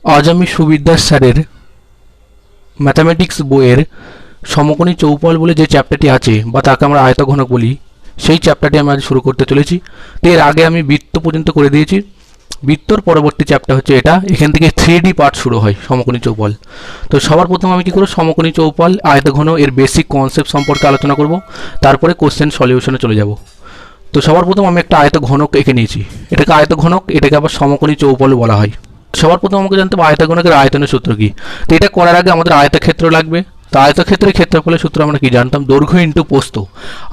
আজ আমি সুবিদ্যাস স্যারের ম্যাথামেটিক্স বইয়ের সমকোণী চৌপল বলে যে চ্যাপ্টারটি আছে বা তাকে আমরা আয়তঘনক বলি, সেই চ্যাপ্টারটি আমি আজ শুরু করতে চলেছি। তো এর আগে আমি বৃত্ত পর্যন্ত করে দিয়েছি। বৃত্তর পরবর্তী চ্যাপ্টার হচ্ছে এটা, এখান থেকে 3D পার্ট শুরু হয় সমকোণী চৌপল। তো সবার প্রথম আমি কি করব, সমকোণী চৌপল আয়তঘন এর বেসিক কনসেপ্ট সম্পর্কে আলোচনা করব, তারপরে কোশ্চেন সলিউশনে চলে যাব। তো সবার প্রথম আমি একটা আয়তঘনক এঁকে নিয়েছি, এটাকে আয়তঘনক, এটাকে আবার সমকোণী চৌপল বলা হয়। সবার প্রথম আমাকে জানতে হবে আয়তঘনকের আয়তনের সূত্র কি। তো এটা করার আগে আমাদের আয়তক্ষেত্র লাগবে। তো আয়তক্ষেত্রের ক্ষেত্রফলের সূত্র আমরা কি জানতাম, দৈর্ঘ্য ইন্টু প্রস্থ।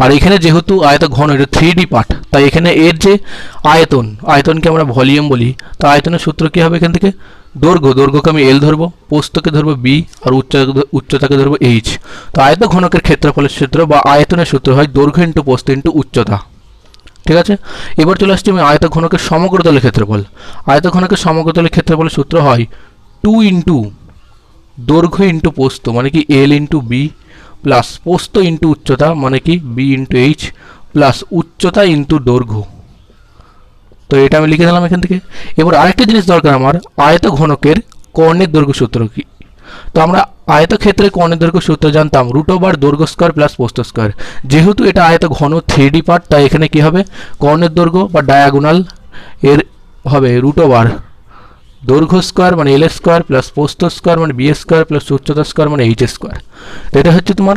আর এখানে যেহেতু আয়তঘন এটা 3D পার্ট, তাই এখানে এর যে আয়তনকে আমরা ভলিউম বলি, তো আয়তনের সূত্র কি হবে, এখান থেকে দৈর্ঘ্যকে আমি L ধরবো, প্রস্থকে ধরবো B, আর উচ্চতাকে ধরবো H। তো আয়তঘনকের ক্ষেত্রফলের সূত্র বা আয়তনের সূত্র হয় দৈর্ঘ্য ইন্টু প্রস্থ ইন্টু উচ্চতা। ঠিক আছে, এবার চলে আসছি আমি আয়তঘনকের সমগ্রতলের ক্ষেত্রফল। আয়তঘনকের সমগ্রতলের ক্ষেত্রফলের সূত্র হয় 2 ইন্টু দৈর্ঘ্য ইন্টু প্রস্থ মানে কি L ইন্টু B, প্লাস প্রস্থ ইন্টু উচ্চতা মানে কি B ইন্টু H, প্লাস উচ্চতা ইন্টু দৈর্ঘ্য। তো এটা আমি লিখে দিলাম এখান থেকে। এবার আরেকটা জিনিস দরকার আমার, আয়তঘনকের কর্ণের দৈর্ঘ্য সূত্র কি। তো আমরা আয়তক্ষেত্রে কর্ণের দৈর্ঘ্য সূত্র জানতাম √/, দৈর্ঘ্য স্কয়ার প্লাস প্রস্থ স্কয়ার। যেহেতু এটা আয়তঘন 3D পার্ট, তাই এখানে কি হবে, কর্ণের দৈর্ঘ্য বা ডায়াগোনাল এর হবে √/, দৈর্ঘ্য স্কয়ার মানে L স্কয়ার প্লাস প্রস্থ স্কয়ার মানে B স্কয়ার প্লাস উচ্চতা স্কয়ার মানে H স্কয়ার। তো এটা হচ্ছে তোমার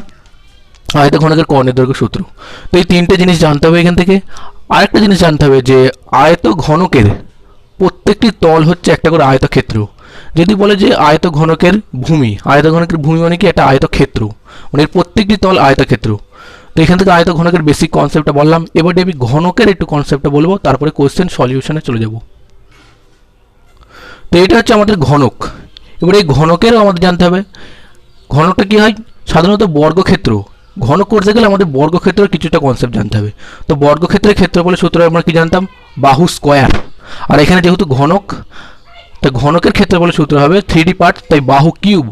আয়তঘনকের কর্ণের দৈর্ঘ্য সূত্র। তো এই তিনটে জিনিস জানতে হবে এখান থেকে। আরেকটা জিনিস জানতে হবে যে আয়তঘনকের প্রত্যেকটি তল হচ্ছে একটা করে আয়তক্ষেত্র। যদি বলে যে আয়তঘনকের ভূমি মানে কি, একটা আয়তক্ষেত্র, মানে এর প্রত্যেকটি তল আয়তক্ষেত্র। তো এখান থেকে আয়তঘনকের বেসিক কনসেপ্টটা বললাম। এবার আমি ঘনকের একটু কনসেপ্টটা বলবো, তারপরে কোশ্চেন সলিউশনে চলে যাব। তো এটা হচ্ছে আমাদের ঘনক। এবার এই ঘনকেরও আমাদের জানতে হবে ঘনকটা কি হয়। সাধারণত বর্গক্ষেত্র ঘনক করতে গেলে আমাদের বর্গক্ষেত্রের কিছুটা কনসেপ্ট জানতে হবে। তো বর্গক্ষেত্রের ক্ষেত্রফলের সূত্র আমরা কি জানতাম, বাহু স্কয়ার। আর এখানে যেহেতু ঘনক, তো ঘনকের ক্ষেত্রফলের সূত্র হবে 3D পার্ট, তাই বাহু কিউব।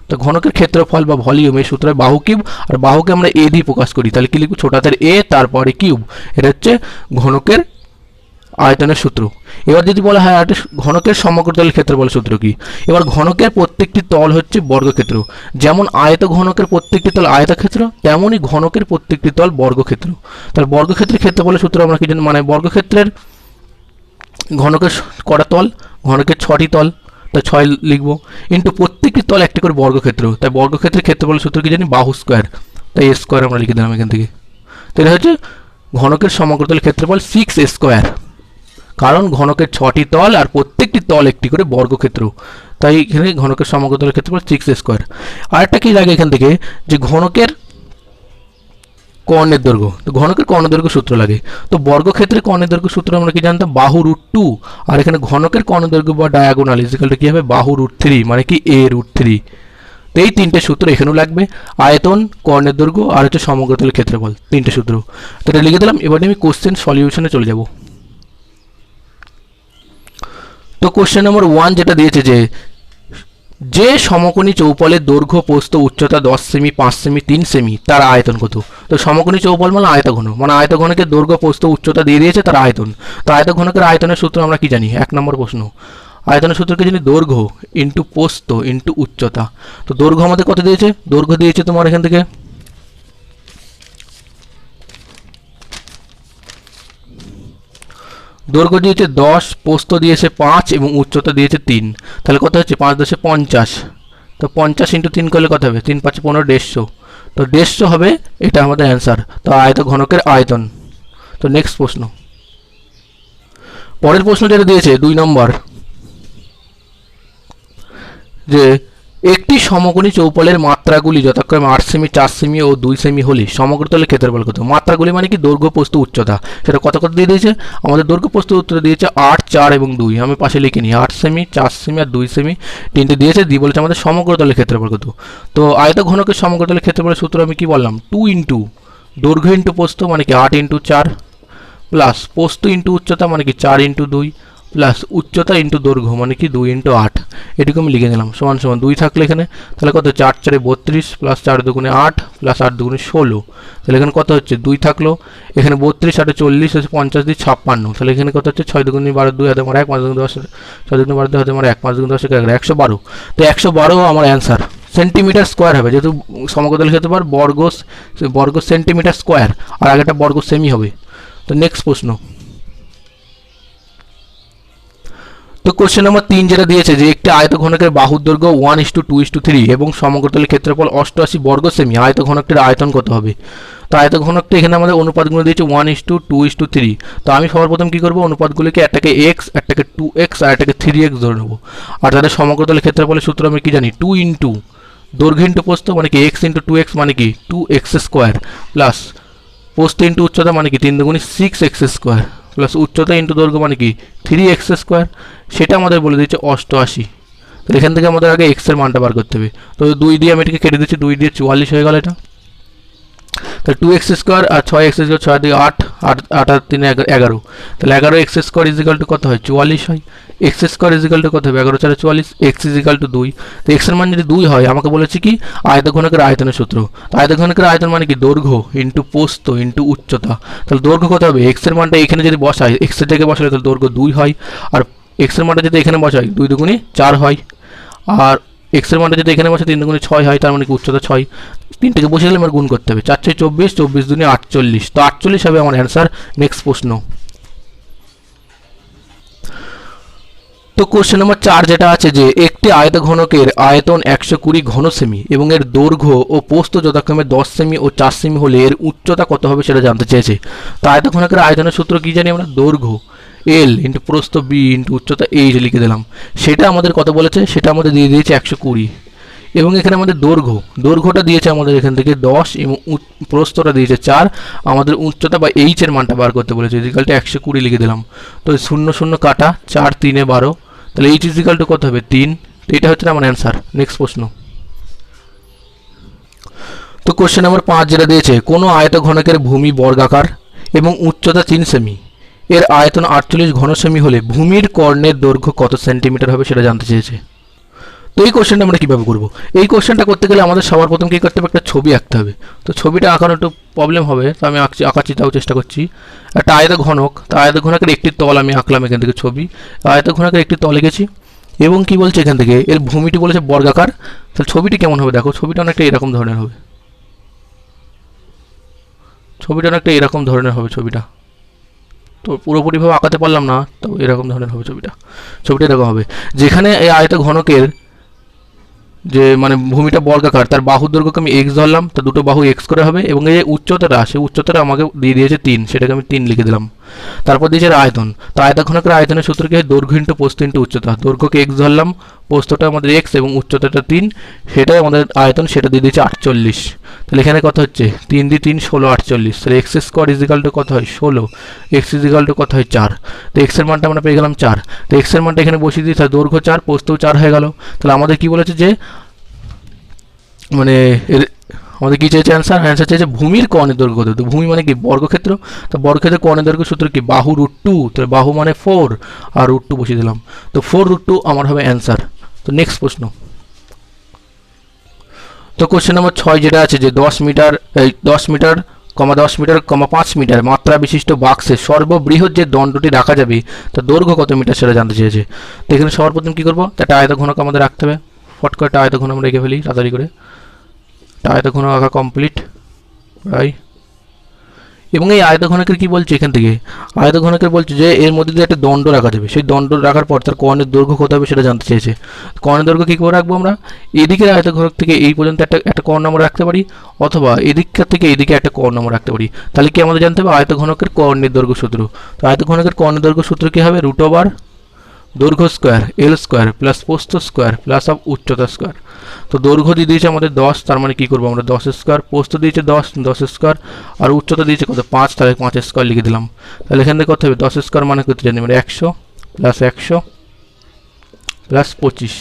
তো ঘনকের ক্ষেত্রফল বা ভলিউম এই সূত্র হয় বাহু কিউব, আর বাহুকে আমরা A দিয়ে প্রকাশ করি, তাহলে কি লিখব, ছোট হাতের A তারপরে কিউব। এটা হচ্ছে ঘনকের আয়তনের সূত্র। এবার যদি বলা হয় ঘনকের সমগ্রতলের ক্ষেত্রফলের সূত্র কি। এবার ঘনকের প্রত্যেকটি তল হচ্ছে বর্গক্ষেত্র। যেমন আয়তঘনকের প্রত্যেকটি তল আয়তক্ষেত্র, তেমনই ঘনকের প্রত্যেকটি তল বর্গক্ষেত্র। তাহলে বর্গক্ষেত্রের ক্ষেত্রফলের সূত্র আমরা কি জানি, মানে বর্গক্ষেত্রের ঘনকের কটা তল, ঘনকের 6টি তল, তাই 6 লিখব, ইন্টু প্রত্যেকটি তল একটি করে বর্গক্ষেত্র। তাই বর্গক্ষেত্রের ক্ষেত্রফলের সূত্র কি জানি, বাহু স্কয়ার, তাই A স্কয়ার আমরা লিখে দিলাম এখান থেকে। তো এটা হচ্ছে ঘনকের সমগ্রতলের ক্ষেত্রফল 6A স্কয়ার, কারণ ঘনকের 6টি তল আর প্রত্যেকটি তল একটি করে বর্গক্ষেত্র, তাই এখানে ঘনকের সমগ্রতলের ক্ষেত্রফল 6A স্কয়ার। আরেকটা কি লাগে এখান থেকে, যে ঘনকের কর্ণের দৈর্ঘ্য। তো ঘনকের কর্ণের দৈর্ঘ্য সূত্র লাগে। তো বর্গক্ষেত্রের কর্ণের দৈর্ঘ্য সূত্র আমরা কি জানতাম, বাহু √2। আর এখানে ঘনকের কর্ণের দৈর্ঘ্য বা ডায়াগোনাল ইকুয়াল টু কি হবে, বাহু √3 মানে কি A√3। তো এই তিনটে সূত্র এখানেও লাগবে, আয়তন, কর্ণের দৈর্ঘ্য আর হচ্ছে সমগ্রতলের ক্ষেত্রফল, তিনটে সূত্র। তো এটা লিখে দিলাম। এবার আমি কোশ্চেন সলিউশনে চলে যাব। তো কোশ্চেন নম্বর 1 যেটা দিয়েছে, যে সমকোণী চৌপলের দৈর্ঘ্য প্রস্থ উচ্চতা 10 সেমি, 5 সেমি, 3 সেমি, তার আয়তন কত। তো সমকোণী চৌপল মানে আয়তঘন, মানে আয়তঘনকের দৈর্ঘ্য প্রস্থ উচ্চতা দিয়ে দিয়েছে, তার আয়তন। তো আয়তঘনকের আয়তনের সূত্র আমরা কি জানি, 1 নম্বর প্রশ্ন, আয়তনের সূত্র কি জানি, দৈর্ঘ্য ইন্টু প্রস্থ ইন্টু উচ্চতা। তো দৈর্ঘ্য আমাদের কত দিয়েছে, দৈর্ঘ্য দিয়েছে তোমার এখান থেকে দৈর্ঘ্য দিয়েছে 10, প্রস্থ দিয়েছে 5 এবং উচ্চতা দিয়েছে 3। তাহলে কত হচ্ছে, 5 10 50। তো 50 ইন্টু 3 করলে কত হবে, 3 5 15, 150। তো 150 হবে এটা আমাদের অ্যান্সার। তো ঘনকের আয়তন। তো নেক্সট প্রশ্ন, পরের প্রশ্ন যেটা দিয়েছে 2 নম্বর, যে একটি সমকোণী চৌপলের মাত্রাগুলি যথাক্রমে 8 সেমি, 4 সেমি ও 2 সেমি হলে সমগ্রতলের ক্ষেত্রফল কত। মাত্রাগুলি মানে কি, দৈর্ঘ্য প্রস্থ উচ্চতা, সেটা কত কত দিয়ে দিয়েছে, আমাদের দৈর্ঘ্য প্রস্থ উচ্চতা দিয়েছে 8, 4 এবং 2। আমি পাশে লিখে নিই 8 সেমি, 4 সেমি আর 2 সেমি, তিনটে দিয়েছে, দিয়ে বলেছে আমাদের সমগ্রতলের ক্ষেত্রফল কত। তো আয়তঘনকের সমগ্রতলের ক্ষেত্রফলের সূত্র আমি কি বললাম, 2 ইন্টু দৈর্ঘ্য ইন্টু প্রস্থ মানে কি 8 ইন্টু 4, প্লাস প্রস্থ ইন্টু উচ্চতা মানে কি 4 ইন্টু 2, প্লাস উচ্চতা ইন্টু দৈর্ঘ্য মানে কি 2 ইন্টু 8। এটুকু আমি লিখে নিলাম সমান সমান 2 থাকলে এখানে তাহলে কত 4 4 32 প্লাস 4 দুগুণে 8 প্লাস 8 দুগুণে 16, তাহলে এখানে কত হচ্ছে 2 থাকলো এখানে 32 8 40 হচ্ছে 50 দিয়ে 56, তাহলে এখানে কত হচ্ছে 6 দুগুণে 12 2 হাতে আমার 1 5 দুগুণে 10 6 দুগুণে 12 2 হাতে আমার 1 5 দুগুণে 10 112, তো 112 আমার অ্যান্সার সেন্টিমিটার স্কোয়ার হবে, যেহেতু সমকোণী ক্ষেত্রফল বর্গ সেন্টিমিটার স্কোয়ার আর আগেটা বর্গ সেমি হবে। তো নেক্সট প্রশ্ন, তো কোশ্চেন নাম্বার 3 যেটা দিয়েছে যে একটি আয়তঘনকের বাহুর দৈর্ঘ্য 1:2:3 এবং সমগ্রতলের ক্ষেত্রফল 88 বর্গ সেমি, আয়তঘনকটির আয়তন কত হবে? তো আয়তঘনকটি এখানে আমাদের অনুপাতগুলো দিয়েছে 1:2:3, তো আমি সবার প্রথম কি করব, অনুপাতগুলিকে একটাকে x একটাকে 2x আর একটাকে 3x ধরে নেব। আর তাদের সমগ্রতলের ক্ষেত্রফলের সূত্র আমি কি জানি, 2 ইন্টু দৈর্ঘ্য ইন্টু প্রস্থ মানে কি x ইন্টু 2x মানে কি 2x স্কোয়ার প্লাস প্রস্থ ইন্টু উচ্চতা মানে কি 3 দুগুণে 6x স্কোয়ার প্লাস উচ্চতা ইন্টু দৈর্ঘ্য মানে কি 3x স্কোয়ার, সেটা আমাদের বলে দিচ্ছে 88। তো এখান থেকে আমাদের আগে x এর মানটা বার করতে হবে, তো 2 দিয়ে আমি এটাকে কেটে দিচ্ছি, 2 দিয়ে 44 হয়ে গেল এটা, তাহলে 2x স্কোয়ার আর 6x স্কোয়ার 6 দিয়ে 8 8 8 আর 3 11, তাহলে 11x স্কোয়ার ইজিক্যাল টু কত হয় 44 হয়, x স্কোয়ার ইজিক্যাল টু কত হবে 11 4 44, x ইজিক্যাল টু 2, তো x এর মান যদি 2 হয় আমাকে বলেছে কি আয়তঘনকের আয়তনের সূত্র, তো আয়তঘনকের আয়তন মানে কি দৈর্ঘ্য ইন্টু প্রস্থ ইন্টু উচ্চতা, তাহলে দৈর্ঘ্য কত হবে x এর মানটা এখানে যদি বসাই x এর জায়গায় বসালে তাহলে দৈর্ঘ্য 2 হয়, আর x এর মানটা যদি এখানে বসাই 2 দুগুণে 4 হয়, আর x এর মানটা যদি এখানে বসে 3 দুগুণে 6 হয়, তার মানে কি উচ্চতা 6, 3টাকে বসে দিলে আমার গুণ করতে হবে, 4 6 24 24 দুগুণে 48, তো 48 হবে আমার অ্যান্সার। নেক্সট প্রশ্ন, তো কোশ্চেন নাম্বার 4 যেটা আছে যে একটি আয়তঘনকের আয়তন 120 ঘন সেমি এবং এর দৈর্ঘ্য ও প্রস্থ যথাক্রমে 10 সেমি ও 4 সেমি হলে এর উচ্চতা কত হবে সেটা জানতে চেয়েছে। তো আয়তঘনকের আয়তনের সূত্র কি জানি আমরা, দৈর্ঘ্য এল ইন্টু প্রস্থ বি ইন্টু উচ্চতা এইচ লিখে দিলাম, সেটা আমাদের কত বলেছে সেটা আমাদের দিয়ে দিয়েছে 120, এবং এখানে আমাদের দৈর্ঘ্যটা দিয়েছে আমাদের এখান থেকে 10 এবং প্রস্থটা দিয়েছে 4, আমাদের উচ্চতা বা এইচ এর মানটা বার করতে বলেছে, ইজিক্যালটা 120 লিখে দিলাম, তো 0 0 কাটা 4 3 12, তাহলে এইচ ইজিক্যাল টু কত হবে 3, তো এটা হচ্ছে আমার অ্যান্সার। নেক্সট প্রশ্ন, তো কোশ্চেন নাম্বার 5 যেটা দিয়েছে কোনো আয়তঘনকের ভূমি বর্গাকার এবং উচ্চতা 3 সেমি, এর আয়তন 48 ঘন সেমি হলে ভূমির কর্ণের দৈর্ঘ্য কত সেন্টিমিটার হবে সেটা জানতে চেয়েছে। তো এই কোশ্চেনটা আমরা কীভাবে করবো, এই কোশ্চেনটা করতে গেলে আমাদের সবার প্রথম কী করতে হবে, একটা ছবি আঁকতে হবে, তো ছবিটা আঁকানো একটু প্রবলেম হবে, তো আমি আঁকাচ্ছি তাও চেষ্টা করছি। একটা আয়তঘনক, তো আয়তঘনকের একটি তল আমি আঁকলাম এখান থেকে ছবি, আয়তঘনকের একটি তল এঁকেছি, এবং কি বলছে এখান থেকে এর ভূমিটি বলেছে বর্গাকার, তাহলে ছবিটি কেমন হবে দেখো, ছবিটা অনেকটা এরকম ধরনের হবে, ছবিটা অনেকটা এরকম ধরনের হবে ছবিটা, তো পুরোপুরিভাবে আঁকাতে পারলাম না, তো এরকম ধরনের হবে ছবিটা এরকম হবে, যেখানে এই আয়তঘনকের যে মানে ভূমিটা বর্গাকার তার বাহুর দৈর্ঘ্যকে আমি x ধরলাম, তো দুটো বাহু x করে হবে, এবং এই উচ্চতাটা সেই উচ্চতাটা আমাকে দিয়ে দিয়েছে 3, সেটাকে আমি 3 লিখে দিলাম, তারপর দিয়েছে আয়তন, তো আয়তঘনকের আয়তনের সূত্র কি হয় দৈর্ঘ্য ইন্টু প্রস্থ ইন্টু উচ্চতা, দৈর্ঘ্যকে x ধরলাম, প্রস্থটা আমাদের x এবং উচ্চতাটা 3, সেটাই আমাদের আয়তন, সেটা দিয়ে দিয়েছে 48, তাহলে এখানে কত হচ্ছে 3 দিয়ে 3 16 48, তাহলে x স্কোয়ার ইজিক্যাল টু কত হয় 16, x ইজিক্যাল টু কত হয় 4, তো x এর মানটা আমরা পেয়ে গেলাম 4, তো x এর মানটা এখানে বসিয়ে দিই, তাহলে দৈর্ঘ্য 4 প্রস্থও 4 হয়ে গেল, তাহলে আমাদের কি বলেছে যে মানে আমাদের কি চেয়েছে অ্যান্সার চেয়েছে ভূমির কর্ণের দৈর্ঘ্য কত, তো ভূমি মানে কি বর্গক্ষেত্র, তো বর্গক্ষেত্রের কর্ণের দৈর্ঘ্য সূত্র কি বাহু √2, তো বাহু মানে 4 আর √2 বসিয়ে দিলাম, তো 4 √2 আমার হবে অ্যান্সার। তো নেক্সট প্রশ্ন, তো কোশ্চেন নম্বর 6 যেটা আছে যে 10 মিটার 5 মিটার মাত্রা বিশিষ্ট বাক্সে সর্ববৃহৎ যে দণ্ডটি রাখা যাবে তার দৈর্ঘ্য কত মিটার সেটা জানতে চেয়েছে। তো এখানে সবার প্রথম কী করবো, একটা আয়তঘনক আমাদের রাখতে হবে, ফট করে একটা আয়তঘনক আমরা রেখে ফেলি তাড়াতাড়ি করে, একটা আয়তঘনক আঁকা কমপ্লিট রাইট, এবং এই আয়তঘনকের কি বলছে এখান থেকে আয়তঘনকের বলছে যে এর মধ্যে দিয়ে একটা দণ্ড রাখা যাবে, সেই দণ্ড রাখার পর তার কর্ণের দৈর্ঘ্য কত হবে সেটা জানতে চেয়েছে। কর্ণের দৈর্ঘ্য কী করে রাখবো আমরা, এদিকের আয়তঘনক থেকে এই পর্যন্ত একটা কর্ণ আমরা রাখতে পারি, অথবা এদিককার থেকে এইদিকে একটা কর্ণ আমরা রাখতে পারি, তাহলে কি আমাদের জানতে হবে আয়তঘনকের কর্ণের দৈর্ঘ্য সূত্র। তো আয়তঘনকের কর্ণের দৈর্ঘ্য সূত্র কী হবে, √ দৈর্ঘ্য স্কোয়ার এল স্কোয়ার প্লাস প্রস্থ স্কোয়ার প্লাস অফ উচ্চতা স্কোয়ার। তো দৈর্ঘ্য দিয়ে দিয়েছে আমাদের 10, তার মানে কী করবো আমরা 10 স্কোয়ার, প্রস্থ দিয়েছে 10 স্কোয়ার, আর উচ্চতা দিয়েছে কত 5, তাহলে 5 স্কোয়ার লিখে দিলাম। তাহলে এখান থেকে কত হবে 10 স্কোয়ার মানে করতে জানি আমরা 100 প্লাস 100 প্লাস 25,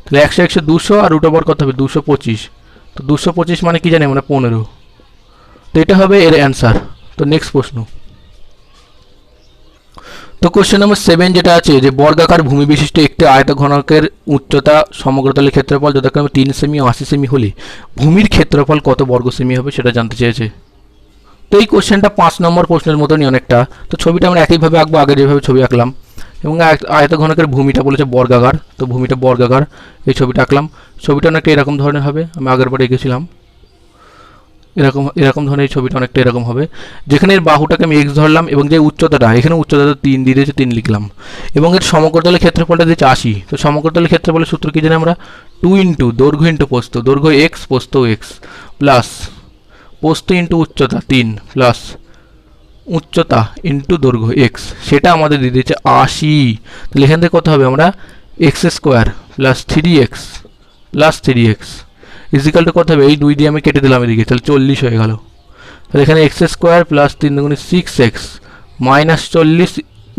তাহলে 100 100 200 আর √ কত হবে 225, তো 225 মানে কি জানি আমরা 15, তো এটা হবে এর অ্যান্সার। তো নেক্সট প্রশ্ন, তো কোশ্চেন নম্বর 7 যেটা আছে যে বর্গাকার ভূমি বিশিষ্ট একটি আয়তঘনকের উচ্চতা সমগ্রতলের ক্ষেত্রফল যথাক্রমে 3 সেমি ও 80 সেমি হলে ভূমির ক্ষেত্রফল কত বর্গ সেমি হবে সেটা জানতে চেয়েছে। তো এই কোশ্চেনটা 5 নম্বর প্রশ্নের মতনই অনেকটা। তো ছবিটা আমরা একইভাবে আঁকবো, আগে যেভাবে ছবি আঁকলাম, এবং আয়তঘনকের ভূমিটা বলেছে বর্গাকার, তো ভূমিটা বর্গাকার, এই ছবিটা আঁকলাম। ছবিটা অনেকটা এরকম ধরনের হবে, আমি আগের বারে এঁকেছিলাম এরকম এরকম ধরনের। এই ছবিটা অনেকটা এরকম হবে, যেখানে এর বাহুটাকে আমি এক্স ধরলাম এবং যে উচ্চতাটা, এখানে উচ্চতাটা 3 দিয়ে দিয়েছে, 3 লিখলাম, এবং এর সমগ্রতলের ক্ষেত্রফলটা দিয়েছে 80। তো সমগ্রতলের ক্ষেত্রফলের সূত্র কি জানি আমরা, 2 ইন্টু দৈর্ঘ্য ইন্টু প্রস্থ, দৈর্ঘ্য এক্স প্রস্থ এক্স, প্লাস প্রস্থ ইন্টু উচ্চতা 3 প্লাস উচ্চতা ইন্টু দৈর্ঘ্য এক্স, সেটা আমাদের দিয়ে দিয়েছে 80। তাহলে এখান থেকে কত হবে, আমরা x square plus 3x plus 3x equal to কত হবে, এই 2 দিয়ে আমি কেটে দিলাম এদিকে, তাহলে 40 হয়ে গেল। তাহলে এখানে এক্স স্কোয়ার প্লাস 3 দুগুণে 6x মাইনাস 40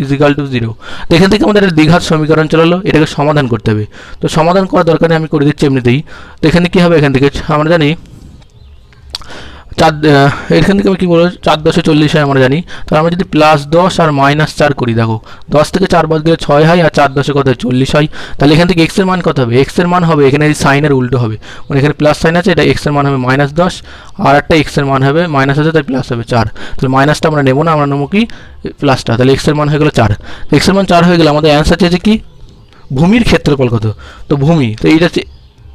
ইজিক্যাল টু 0। তো এখান থেকে আমাদের দ্বিঘাত সমীকরণ চলালো, এটাকে সমাধান করতে হবে। তো সমাধান করার দরকার নেই, আমি করে দিচ্ছি এমনিতেই। তো এখানে কী হবে, এখান থেকে আমরা জানি এখান থেকে আমি কী বলবো, 4 10 40 হয় আমরা জানি। তো আমরা যদি +10 আর -4 করি, দেখো 10 থেকে 4 বাদ গেলে 6 হয়, আর 4 10 কত হয় 40 হয়। তাহলে এখান থেকে এক্সের মান কত হবে, এক্সের মান হবে এখানে এই সাইনের উল্টো হবে, মানে এখানে প্লাস সাইন আছে, এটা এক্সের মান হবে -10, আর একটা এক্সের মান হবে মাইনাস আছে, তাই প্লাস হবে 4। তাহলে মাইনাসটা আমরা নেবো না, আমরা নেবো কি প্লাসটা। তাহলে এক্সের মান হয়ে গেলো 4। এক্সের মান 4 হয়ে গেলে আমাদের অ্যান্সার চেয়েছে কি, ভূমির ক্ষেত্রফল কত। তো ভূমি, তো এইটা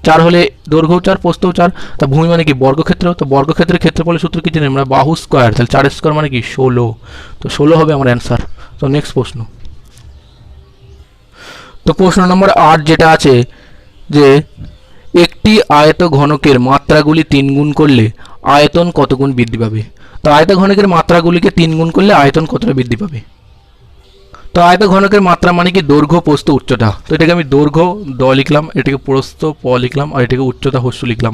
4 হলে দৈর্ঘ্য 4 প্রস্থ 4, তা ভূমি মানে কি বর্গক্ষেত্র। তো বর্গক্ষেত্রের ক্ষেত্রফলের সূত্র কি জানি আমরা, বাহু স্কোয়ার, তাহলে 4 স্কোয়ার মানে কি 16। তো 16 হবে আমার অ্যান্সার। তো নেক্সট প্রশ্ন, তো প্রশ্ন নম্বর 8 যেটা আছে যে একটি আয়ত ঘনকের মাত্রাগুলি 3 গুণ করলে আয়তন কত গুণ বৃদ্ধি পাবে। তো আয়ত ঘনকের মাত্রাগুলিকে 3 গুণ করলে আয়তন কতটা বৃদ্ধি পাবে। তো আয়তঘনকের মাত্রা মানে কি দৈর্ঘ্য প্রস্থ উচ্চতা। তো এটাকে আমি দৈর্ঘ্য দ লিখলাম, এটাকে প্রস্থ প লিখলাম, আর এটাকে উচ্চতা হস্য লিখলাম।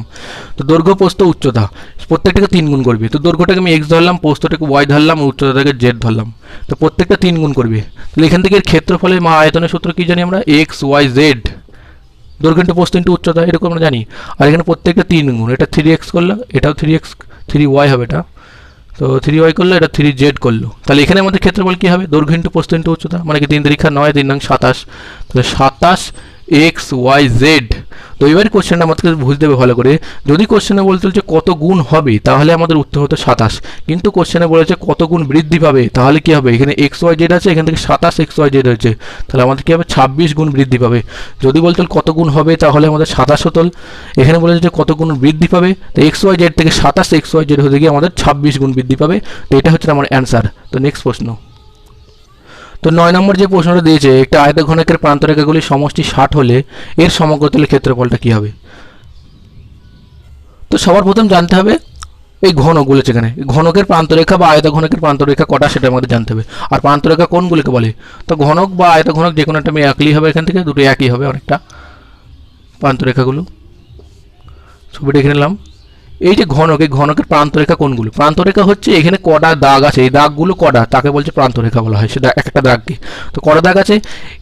তো দৈর্ঘ্য প্রস্থ উচ্চতা প্রত্যেকটাকে 3 গুণ করবে। তো দৈর্ঘ্যটাকে আমি এক্স ধরলাম, প্রস্থটাকে ওয়াই ধরলাম, উচ্চতাটাকে জেড ধরলাম। তো প্রত্যেকটা 3 গুণ করবে। তাহলে এখান থেকে ক্ষেত্রফলের আয়তনের সূত্র কি জানি আমরা, এক্স ওয়াই জেড, দৈর্ঘ্য ইন্টু প্রস্থ ইন্টু উচ্চতা, এরকম আমরা জানি। আর এখানে প্রত্যেকটা 3 গুণ, এটা 3x করলো, এটাও 3x 3y হবে এটা, তো 3y করলো, এটা 3z করলো। তাহলে এখানে আমাদের ক্ষেত্রফল কী হবে, দৈর্ঘ্য ইন্টু প্রস্থ ইন্টু উচ্চতা, মানে কি 3 3 9 3 9 27, তাহলে 27xyz। তো এবার কোশ্চেনটা আমাদেরকে বুঝতে হবে ভালো করে। যদি কোশ্চেনে বলতে হচ্ছে কত গুণ হবে, তাহলে আমাদের উত্তর হতো 27, কিন্তু কোশ্চেনে বলেছে কত গুণ বৃদ্ধি পাবে, তাহলে কি হবে, এখানে xyz আছে, এখান থেকে 27xyz হয়েছে, তাহলে আমাদের কী হবে 26 গুণ বৃদ্ধি পাবে। যদি বলতো কত গুণ হবে, তাহলে আমাদের 27 হতো। এখানে বলেছে যে কত গুণ বৃদ্ধি পাবে, তো xyz থেকে 27xyz হতে গিয়ে আমাদের 26 গুণ বৃদ্ধি পাবে। তো এটা হচ্ছে আমার অ্যান্সার। তো নেক্সট প্রশ্ন, তো 9 নম্বর যে প্রশ্নটা দিয়েছে, একটা আয়তঘনকের প্রান্তরেখাগুলির সমষ্টি 60 হলে এর সমগ্রতলের ক্ষেত্রফলটা কী হবে। তো সবার প্রথম জানতে হবে এই ঘনক বলেছে, এখানে ঘনকের প্রান্তরেখা বা আয়তঘনকের প্রান্তরেখা কটা সেটা আমাদের জানতে হবে, আর প্রান্তরেখা কোনগুলিকে বলে। তো ঘনক বা আয়তঘনক যে কোনো একটা আমি একই হবে, এখান থেকে দুটো একই হবে অনেকটা। প্রান্তরেখাগুলো ছবিটা এখানে নিলাম, এই যে ঘনক, এই ঘনকের প্রান্তরেখা কোনগুলো, প্রান্তরেখা হচ্ছে এখানে কটা দাগ আছে, এই দাগগুলো কটা, তাকে বলছে প্রান্তরেখা বলা হয়, সেটা একটা দাগকে। তো কটা দাগ আছে,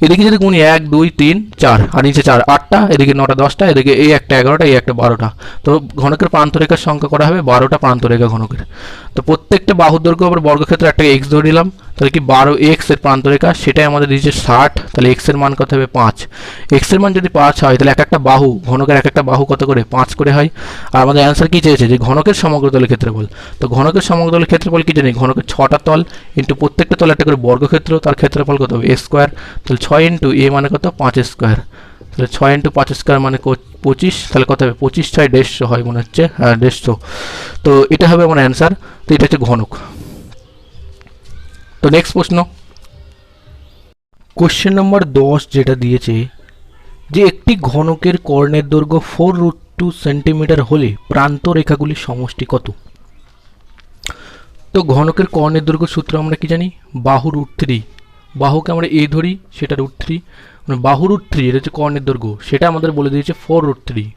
এদিকে যদি গুণি 1 2 3 4, আর নিচে 4 8টা, এদিকে 9টা 10টা, এদিকে এই একটা 11টা, এই একটা 12টা। তো ঘনকের প্রান্তরেখার সংখ্যা করা হবে 12টা প্রান্তরেখা ঘনকের। তো প্রত্যেকটা বাহুর দৈর্ঘ্য আবার বর্গক্ষেত্রে একটা এক্স ধরে নিলাম, তাহলে কি 12x এর প্রান্তরেখা, সেটাই আমাদের দিয়েছে 60। তাহলে x এর মান কত হবে 5। x এর মান যদি 5 হয়, তাহলে এক একটা বাহু, ঘনকের এক একটা বাহু কত করে 5 করে হয়। আর আমাদের অ্যান্সার কি চেয়েছে, যে ঘনকের সমগ্রতলের ক্ষেত্রফল। তো ঘনকের সমগ্রতলের ক্ষেত্রফল কি জানি, ঘনকের 6টা তল ইন্টু প্রত্যেকটা তলে একটা করে বর্গক্ষেত্র, তার ক্ষেত্রফল কত হবে a স্কোয়ার। তাহলে 6 ইন্টু a মানে কত 5 স্কোয়ার, তাহলে 6 ইন্টু 5 স্কোয়ার মানে 25, তাহলে কত হবে 25 6 150 হয় মনে হচ্ছে, হ্যাঁ 150। তো এটা হবে আমার অ্যান্সার। তো এটা হচ্ছে ঘনক। তো নেক্সট প্রশ্ন, কোশ্চেন নম্বর 10 যেটা দিয়েছে যে একটি ঘনকের কর্ণের দৈর্ঘ্য 4√2 সেন্টিমিটার হলে প্রান্ত রেখাগুলির সমষ্টি কত। তো ঘনকের কর্ণের দৈর্ঘ্য সূত্র আমরা কি জানি, বাহু √3, বাহুকে আমরা এ ধরি, সেটা √3, মানে বাহু √3, এটা হচ্ছে কর্ণের দৈর্ঘ্য, সেটা আমাদের বলে দিয়েছে 4√3।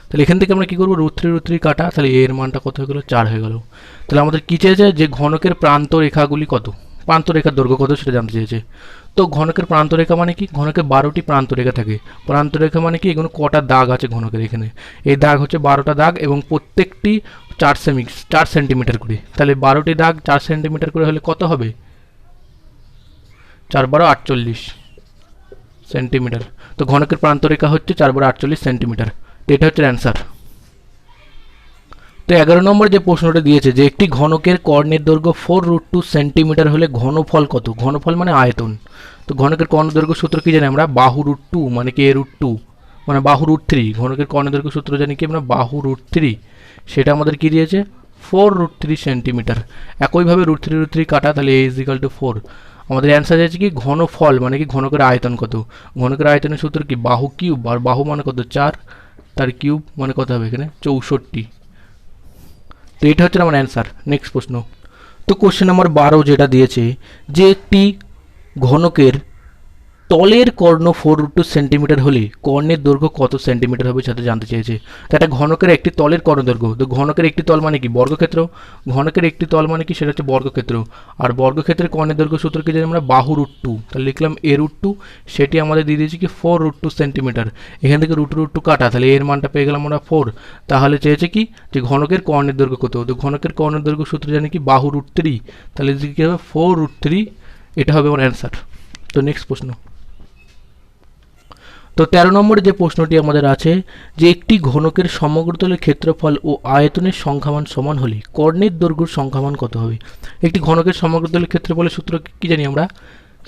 তাহলে এখান থেকে আমরা কী করবো, √3 কাটা, তাহলে এর মানটা কত হয়ে গেলো 4 হয়ে গেল। তাহলে আমাদের কী চেয়েছে, যে ঘনকের প্রান্ত রেখাগুলি কত, প্রান্তরেখার দৈর্ঘ্য কত সেটা জানতে চেয়েছে। তো ঘনকের প্রান্তরেখা মানে কি, ঘনকের 12টি প্রান্তরেখা থাকে। প্রান্তরেখা মানে কি, এগুলো কটা দাগ আছে ঘনকের, এখানে এই দাগ হচ্ছে 12টা দাগ, এবং প্রত্যেকটি 4 সেন্টিমিটার করে। তাহলে 12টি দাগ 4 সেন্টিমিটার করে হলে কত হবে, 4×48 সেন্টিমিটার। তো ঘনকের প্রান্তরেখা হচ্ছে 4×48 সেন্টিমিটার। তো এটা হচ্ছে অ্যান্সার। তো 11 নম্বর যে প্রশ্নটা দিয়েছে যে একটি ঘনকের কর্ণের দৈর্ঘ্য 4√2 সেন্টিমিটার হলে ঘনফল কত? ঘনফল মানে আয়তন। তো ঘনকের কর্ণের দৈর্ঘ্য সূত্র কি জানি আমরা? বাহু √2 মানে কি a√2 মানে বাহু √3। ঘনকের কর্ণের দৈর্ঘ্য সূত্র জানি কি আমরা? বাহু √3। সেটা আমাদের কি দিয়েছে? 4√3 সেন্টিমিটার। একইভাবে √3 কাটা, তাহলে a = 4। আমাদের অ্যান্সার আছে কি ঘনফল মানে কি ঘনকের আয়তন কত? ঘনকের আয়তনের সূত্র কি? বাহু কিউব, আর বাহু মানে কত? 4, তার কিউব মানে কত হবে এখানে? 64। তো এটা হচ্ছে আমার অ্যান্সার। নেক্সট প্রশ্ন। তো কোশ্চেন নাম্বার 12 যেটা দিয়েছে যে একটি ঘনকের তলের কর্ণ 4√2 সেন্টিমিটার হলে কর্ণের দৈর্ঘ্য কত সেন্টিমিটার হবে সেটা জানতে চেয়েছে। তো একটা ঘনকের একটি তলের কর্ণ দৈর্ঘ্য, তো ঘনকের একটি তল মানে কি? বর্গক্ষেত্র। ঘনকের একটি তল মানে কি? সেটা হচ্ছে বর্গক্ষেত্র। আর বর্গক্ষেত্রের কর্ণের দৈর্ঘ্য সূত্র কি জানি আমরা? বাহু √2। তাহলে লিখলাম a√2, সেটি আমাদের দিয়ে দিয়েছি কি 4√2 সেন্টিমিটার। এখান থেকে √2 কাটা, তাহলে এর মানটা পেয়ে গেলাম আমরা 4। তাহলে চেয়েছে কি যে ঘনকের কর্ণের দৈর্ঘ্য কত? তো ঘনকের কর্ণের দৈর্ঘ্য সূত্র জানি কি? বাহু √3। তাহলে কি হবে? 4√3। এটা হবে আমার অ্যান্সার। তো নেক্সট প্রশ্ন। তো 13 নম্বরে যে প্রশ্নটি আমাদের আছে যে একটি ঘনকের সমগ্রতলের ক্ষেত্রফল ও আয়তনের সংখ্যামান সমান হলে কর্ণের দৈর্ঘ্যের সংখ্যামান কত হবে? একটি ঘনকের সমগ্রতলের ক্ষেত্রফলের সূত্র কি জানি আমরা?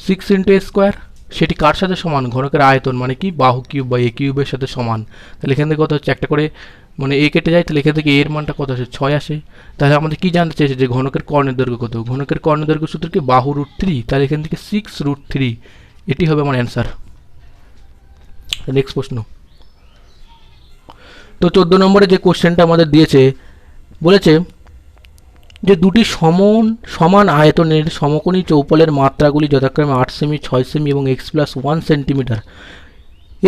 6 × a²। সেটি কার সাথে সমান? ঘনকের আয়তন মানে কি? বাহু কিউব বা a কিউবের সাথে সমান। তাহলে এখান থেকে কত হচ্ছে? একটা করে মানে a কেটে যায়, তাহলে এখান থেকে এর মানটা কত আসে? 6 আসে। তাহলে আমাদের কি জানতে চাইছে যে ঘনকের কর্ণের দৈর্ঘ্য কত? ঘনকের কর্ণের দৈর্ঘ্য সূত্র কি? বাহু √3। তাহলে এখান থেকে 6√3। এটি হবে আমার অ্যান্সার। নেক্সট প্রশ্ন। তো 14 নম্বরে যে কোশ্চেনটা আমাদের দিয়েছে বলেছে যে দুটি সমান আয়তনের সমকোণী চৌপলের মাত্রাগুলি যথাক্রমে 8 সেমি, 6 সেমি এবং x+1 সেন্টিমিটার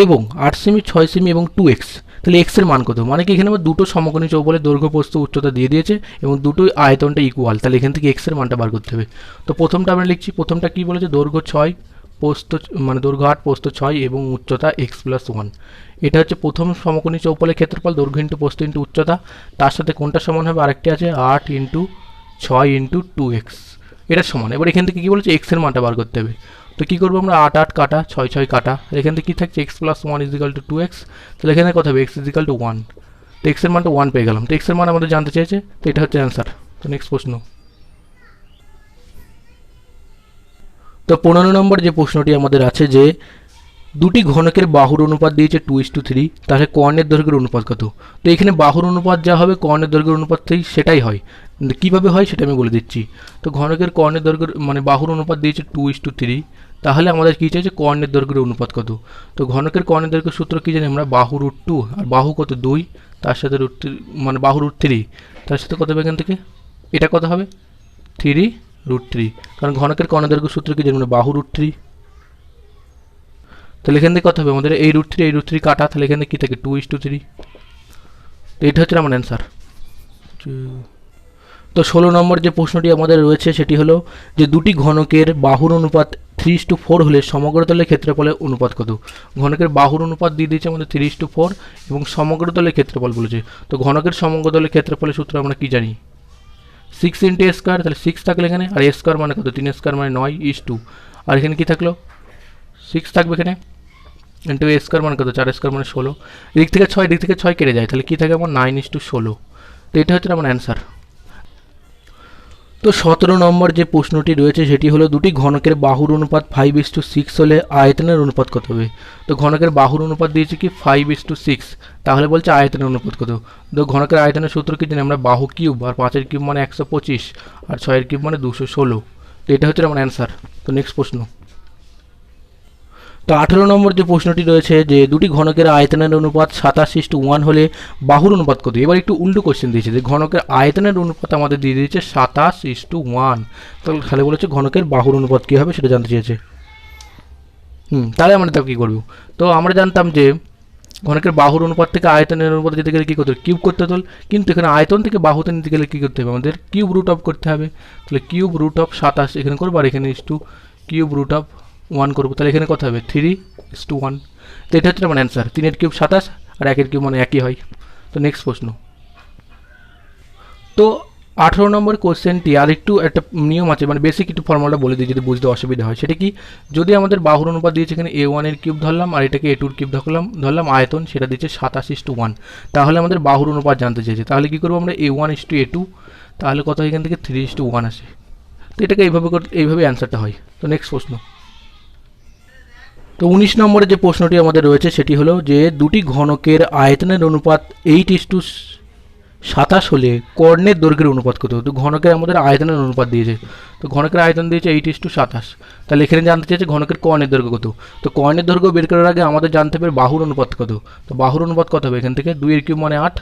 এবং 8 সেমি, 6 সেমি এবং 2x। তাহলে x এর মান কত? মানে কি এখানে আমার দুটো সমকোণী চৌপলের দৈর্ঘ্য, প্রস্থ, উচ্চতা দিয়ে দিয়েছে এবং দুটোই আয়তনটা ইকুয়াল। তাহলে এখান থেকে x এর মানটা বার করতে হবে। তো প্রথমটা আমরা লিখছি। প্রথমটা কি বলেছে? দৈর্ঘ্য 6, প্রস্থ মানে দৈর্ঘ্য 8, প্রস্থ 6 এবং উচ্চতা x+1। এটা হচ্ছে প্রথম সমকোণী চৌপলের ক্ষেত্রফল, দৈর্ঘ্য ইন্টু প্রস্থ ইন্টু উচ্চতা। তার সাথে কোনটা সমান হবে? আরেকটি আছে 8 × 6 × 2x। এটা সমান। এবার এখান থেকে কি বলেছে? x এর মানটা বার করতে হবে। তো কি করবো আমরা? 8 8 কাটা, 6 6 কাটা, এখান থেকে কি থাকছে? x+1 = 2x। তাহলে এখানে কত হবে? x = 1। তো x এর মানটা 1 পেয়ে গেলাম। তো x এর মান আমাদের জানতে চেয়েছে, তো এটা হচ্ছে অ্যান্সার। তো নেক্সট প্রশ্ন। তো 15 নম্বর যে প্রশ্নটি আমাদের আছে যে দুটি ঘনকের বাহুর অনুপাত দিয়েছে 2:3, তাহলে কর্ণের দৈর্ঘ্যের অনুপাত কত? তো এখানে বাহুর অনুপাত যা হবে কর্ণের দৈর্ঘ্যের অনুপাত সেটাই হয়। কীভাবে হয় সেটা আমি বলে দিচ্ছি। তো ঘনকের কর্ণের দৈর্ঘ্যের মানে বাহুর অনুপাত দিয়েছে 2:3, তাহলে আমাদের কী চাইছে? কর্ণের দৈর্ঘ্যের অনুপাত কত? তো ঘনকের কর্ণের দৈর্ঘ্যের সূত্র কী জানি আমরা? বাহু √2, আর বাহু কত? 2, তার সাথে √3 মানে বাহু √3, তার সাথে কত হবে এখান থেকে? এটা কত হবে? 3√3, কারণ ঘনকের কর্ণের দৈর্ঘ্যের সূত্র কী জানি আমরা? বাহু √3। তাহলে এখান থেকে কত হবে আমাদের? এই √3 কাটা, তাহলে এখানে কি থাকে? 2:3। তো এটা হচ্ছে আমার অ্যান্সার। তো 16 নম্বর যে প্রশ্নটি আমাদের রয়েছে সেটি হলো যে দুটি ঘনকের বাহুর অনুপাত 3:4 হলে সমগ্রতলের ক্ষেত্রফলের অনুপাত কত? ঘনকের বাহুর অনুপাত দিয়ে দিয়েছে আমাদের 3:4 এবং সমগ্রতলের ক্ষেত্রফল বলেছে। তো ঘনকের সমগ্রতলের ক্ষেত্রফলের সূত্র আমরা কি জানি? 6 × a²। তাহলে 6 থাকলে এখানে, আর a² মানে কত? 3a² মানে 9:2। আর এখানে কি থাকলো? 6 থাকবে এখানে, ইন্টু a² মানে কত? 4a² মানে 16। এদিক থেকে 6 কেটে যায়, তাহলে কি থাকে আমার? 9:16। তো এটা হচ্ছে আমার অ্যান্সার। তো 17 নম্বর যে প্রশ্নটি রয়েছে সেটি হলো দুটি ঘনকের বাহুর অনুপাত 5:6 হলে আয়তনের অনুপাত কত হবে? তো ঘনকের বাহুর অনুপাত দিয়েছে কি 5:6, তাহলে বলছে আয়তনের অনুপাত কত? তো ঘনকের আয়তনের সূত্র কি জানি আমরা? বাহু কিউব, আর 5 কিউব মানে 125, আর 6 কিউব মানে 216। তো এটা হচ্ছে আমার অ্যান্সার। তো নেক্সট প্রশ্ন। তো 18 নম্বর যে প্রশ্নটি রয়েছে যে দুটি ঘনকের আয়তনের অনুপাত 27:1 হলে বাহুর অনুপাত কত? এবার একটু উল্টো কোশ্চেন দিয়েছে যে ঘনকের আয়তনের অনুপাত আমাদের দিয়ে দিয়েছে 27:1, তাহলে বলেছে ঘনকের বাহুর অনুপাত কী হবে সেটা জানতে চেয়েছে। তাহলে আমরা তাও কী করব? তো আমরা জানতাম যে ঘনকের বাহুর অনুপাত থেকে আয়তনের অনুপাত যেতে গেলে কী করতে হবে? কিউব করতে হতো। কিন্তু এখানে আয়তন থেকে বাহুতে নিতে গেলে কী করতে হবে? আমাদের কিউব রুট অফ করতে হবে। তাহলে কিউব রুট অফ 27 এখানে করবো, আর এখানে কিউব রুট অফ 1 করবো। তাহলে এখানে কত হবে? 3:1। তো এটা হচ্ছে আমার অ্যান্সার। 3 কিউব 27 আর 1 কিউব মানে একই হয়। তো নেক্সট প্রশ্ন। তো 18 নম্বর কোশ্চেনটি আর একটু একটা নিয়ম আছে, মানে বেসিক একটু ফর্মুলাটা বলে দিই যদি বুঝতে অসুবিধা হয়। সেটা কি, যদি আমাদের বাহুর অনুপাত দিয়েছে এখানে A1 এর কিউব ধরলাম আর এটাকে A2 এর কিউব ধরলাম আয়তন সেটা দিচ্ছে 27:1, তাহলে আমাদের বাহুর অনুপাত জানতে চেয়েছে। তাহলে কি করবো আমরা A1:A2, তাহলে কত হয় এখান থেকে 3:1 আসে। তো এটাকে এইভাবে অ্যান্সারটা হয়। তো নেক্সট প্রশ্ন। তো 19 নম্বরে যে প্রশ্নটি আমাদের রয়েছে সেটি হলো যে দুটি ঘনকের আয়তনের অনুপাত 8:27 হলে কর্ণের দৈর্ঘ্যের অনুপাত কত। তো ঘনকের আমাদের আয়তনের অনুপাত দিয়েছে, তো ঘনকের আয়তন দিয়েছে 8:27, তাহলে এখানে জানতে চেয়েছে ঘনকের কর্ণের দৈর্ঘ্য কত। তো কর্ণের দৈর্ঘ্য বের করার আগে আমাদের জানতে হবে বাহুর অনুপাত কত। তো বাহুর অনুপাত কত হবে, এখান থেকে 2 এর কিউব মানে 8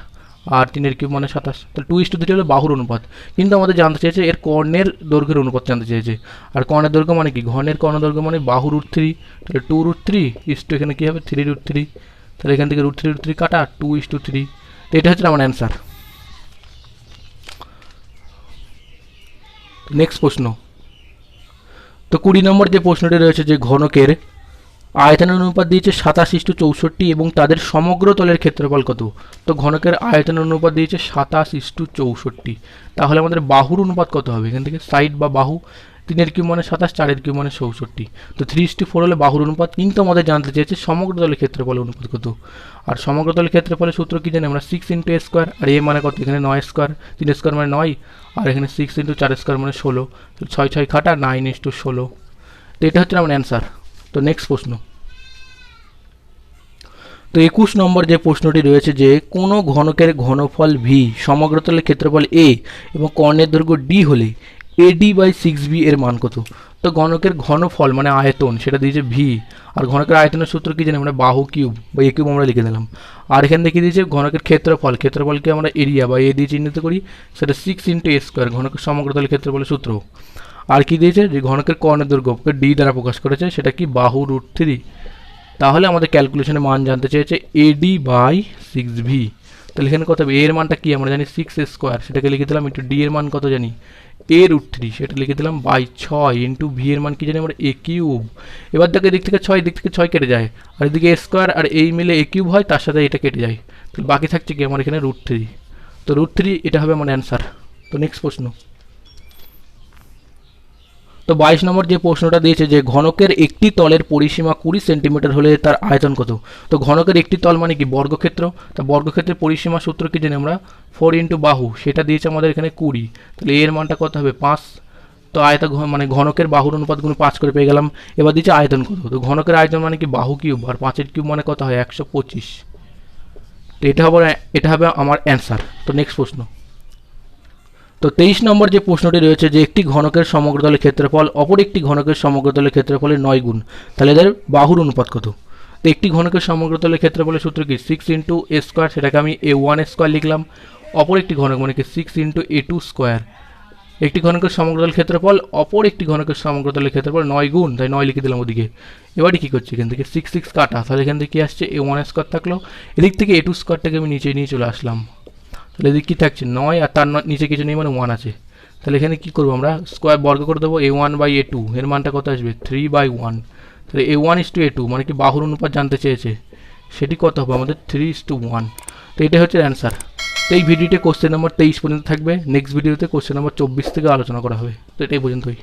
আর 3 এর কিউব মানে 27, তাহলে 2:3 হলো বাহুর অনুপাত। কিন্তু আমাদের জানতে চেয়েছে এর কর্ণের দৈর্ঘ্যের অনুপাত জানতে চেয়েছে। আর কর্ণের দৈর্ঘ্য মানে কি, ঘনের কর্ণ দৈর্ঘ্য মানে বাহু √3, তাহলে 2√3 ইস্টু এখানে কী হবে 3√3, তাহলে এখান থেকে √3 কাটা 2:3। তো এটা হচ্ছে আমার অ্যান্সার। নেক্সট প্রশ্ন। তো 20 নম্বর যে প্রশ্নটি রয়েছে যে ঘনকের আয়তনের অনুপাত দিয়েছে 27:64 এবং তাদের সমগ্র তলের ক্ষেত্রফল কত। তো ঘনকের আয়তনের অনুপাত দিয়েছে 27:64, তাহলে আমাদের বাহুর অনুপাত কত হবে, এখান থেকে সাইড বা বাহু 3 এর কিউব মানে 27, 4 এর কিউব মানে 64, তো 3:4 হলে বাহুর অনুপাত। কিন্তু আমাদের জানতে চেয়েছে সমগ্র তলের ক্ষেত্রফলের অনুপাত কত। আর সমগ্র তলের ক্ষেত্রফলের সূত্র কি জানি আমরা, 6 × a², আর a মানে কত, এখানে 9² 3² মানে 9, আর এখানে 6 × 4² মানে 16, 6 কাটা 9:16। তো এটা হচ্ছে আমার অ্যান্সার। তো নেক্সট প্রশ্ন। তো 21 নম্বর যে প্রশ্নটি রয়েছে যে কোনো ঘনকের ঘনফল ভি সমগ্রতলের ক্ষেত্রফল এ এবং কর্ণের দৈর্ঘ্য ডি হলে AD/6B এর মান কত। তো ঘনকের ঘনফল মানে আয়তন সেটা দিয়েছে ভি, আর ঘনকের আয়তনের সূত্র কি জানি আমরা, বাহু কিউব বা এ কিউব আমরা লিখে দিলাম। আর এখানে দেখিয়ে দিয়েছে ঘনকের ক্ষেত্রফলকে আমরা এরিয়া বা এ দিয়ে চিহ্নিত করি, সেটা 6 × a², ঘনকের সমগ্রতলের ক্ষেত্রফলের সূত্র। আর কি দিয়েছে যে ঘনকের কর্ণের দৈর্ঘ্যকে ডি দ্বারা প্রকাশ করেছে, সেটা কি বাহু √3। তাহলে আমাদের ক্যালকুলেশনের মান জানতে চেয়েছে AD/6V, তাহলে এখানে কত হবে, এর মানটা কি আমরা জানি 6a², সেটাকে লিখে দিলাম, একটু ডি এর মান কত জানি A√3, সেটা লিখে দিলাম বাই 6 ইন্টু ভি এর মান কি জানি আমরা A³ এবার দেখো এদিক থেকে 6 কেটে যায়, আর এদিকে a² আর এই মিলে A³ হয়, তার সাথে এটা কেটে যায়, তাহলে বাকি থাকছে কি আমার এখানে √3, তো √3 এটা হবে আমার অ্যান্সার। তো নেক্সট প্রশ্ন। তো 22 নম্বর যে প্রশ্নটা দিয়েছে যে ঘনকের একটি তলের পরিসীমা 20 সেন্টিমিটার হলে তার আয়তন কত। তো ঘনকের একটি তল মানে কি, বর্গক্ষেত্র। তো বর্গক্ষেত্রের পরিসীমা সূত্র কি জানি আমরা, 4 × বাহু, সেটা দিয়েছে আমাদের এখানে 20, তাহলে এর মানটা কত হবে 5। তো মানে ঘনকের বাহুর অনুপাতগুলো 5 করে পেয়ে গেলাম। এবার দিচ্ছে আয়তন কত, তো ঘনকের আয়তন মানে কি বাহু কিউব, আর 5 এর কিউব মানে কত হয় 125। তো এটা হবে আমার অ্যান্সার। তো নেক্সট প্রশ্ন। তো 23 নম্বর যে প্রশ্নটি রয়েছে যে একটি ঘনকের সমগ্রতলের ক্ষেত্রফল অপর একটি ঘনকের সমগ্রতলের ক্ষেত্রফলের 9 গুণ, তাহলে এদের বাহুর অনুপাত কত। তো একটি ঘনকের সমগ্রতলের ক্ষেত্রফলের সূত্র কি 6 × a², সেটাকে আমি a1² লিখলাম, অপর একটি ঘনক মানে কি 6 × a2²। একটি ঘনকের সমগ্রতলের ক্ষেত্রফল অপর একটি ঘনকের সমগ্রতলের ক্ষেত্রফল 9 গুণ, তাই 9 লিখে দিলাম ওদিকে। এবারে কী করছি, এখান থেকে 6 কাটা, তাহলে এখান থেকে কী আসছে a1² থাকলো, এদিক থেকে a2²টাকে আমি নিচে নিয়ে চলে আসলাম, তাহলে এদিকে কী থাকছে 9, আর তার নিচে কিছু নেই মানে 1 আছে, তাহলে এখানে কী করবো আমরা স্কোয়ার বর্গ করে দেবো, a1/a2 এর মানটা কত আসবে 3/1, তাহলে a1:a2 মানে কি বাহুর অনুপাত জানতে চেয়েছে, সেটি কত হবে আমাদের 3:1। তো এটাই হচ্ছে অ্যান্সার। তো এই ভিডিওতে কোশ্চেন নম্বর 23 পর্যন্ত থাকবে, নেক্সট ভিডিওতে কোশ্চেন নম্বর 24 থেকে আলোচনা করা হবে। তো এটাই পর্যন্তই।